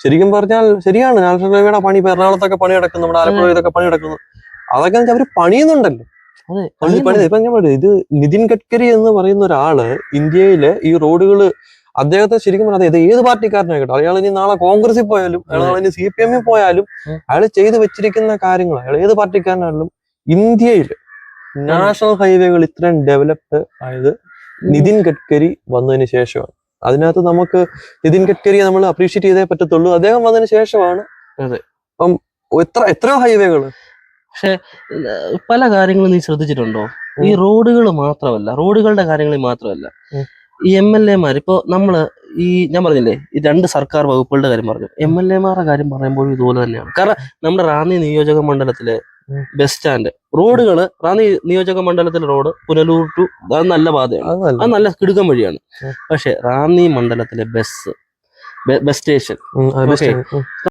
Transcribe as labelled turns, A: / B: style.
A: ശരിക്കും പറഞ്ഞാൽ ശരിയാണ്, നാഷണൽ ഹൈവേയുടെ പണി ഇപ്പൊ എറണാകുളത്തൊക്കെ പണി നടക്കുന്നു, നമ്മുടെ ആലപ്പുഴ ഇതൊക്കെ പണി നടക്കുന്നു. അതൊക്കെ അവര് പണിയുന്നുണ്ടല്ലോ. ഇപ്പൊ ഞാൻ പറയും, ഇത് നിതിൻ ഗഡ്കരി എന്ന് പറയുന്ന ഒരാള് ഇന്ത്യയിലെ ഈ റോഡുകള്, അദ്ദേഹത്തെ ശരിക്കും പറഞ്ഞാൽ ഇത് ഏത് പാർട്ടിക്കാരനായിക്കോട്ടെ, അയാൾ ഇനി നാളെ കോൺഗ്രസിൽ പോയാലും അയാൾ ഇനി CPM പോയാലും അയാൾ ചെയ്തു വെച്ചിരിക്കുന്ന കാര്യങ്ങൾ, അയാൾ ഏത് പാർട്ടിക്കാരനായാലും ഇന്ത്യയില് നാഷണൽ ഹൈവേകൾ ഇത്രയും ഡെവലപ്ഡ് ആയത് നിതിൻ ഗഡ്കരി വന്നതിന് ശേഷമാണ്. അതിനകത്ത് നമുക്ക് നിതിൻ ഗഡ്കരിയെ നമ്മൾ അപ്രീഷിയേറ്റ് ചെയ്തേ പറ്റത്തുള്ളൂ. അദ്ദേഹം വന്നതിന് ശേഷമാണ്. അപ്പം എത്രയോ ഹൈവേകള്.
B: പക്ഷെ പല കാര്യങ്ങളും നീ ശ്രദ്ധിച്ചിട്ടുണ്ടോ? ഈ റോഡുകൾ മാത്രമല്ല, റോഡുകളുടെ കാര്യങ്ങളിൽ മാത്രമല്ല, ഈ MLA-മാർ ഇപ്പൊ ഞാൻ പറഞ്ഞില്ലേ, ഈ 2 സർക്കാർ വകുപ്പുകളുടെ കാര്യം പറഞ്ഞു. MLA-മാരുടെ കാര്യം പറയുമ്പോഴും ഇതുപോലെ തന്നെയാണ്. കാരണം നമ്മുടെ റാന്നി നിയോജക മണ്ഡലത്തിലെ ബസ് സ്റ്റാൻഡ് റോഡുകള്, റാന്നി നിയോജക മണ്ഡലത്തിലെ റോഡ് പുനലൂർ ടു, അത് നല്ല പാതയാണ്, അത് നല്ല കിടുക്കം വഴിയാണ്. പക്ഷെ റാന്നി മണ്ഡലത്തിലെ ബസ് സ്റ്റേഷൻ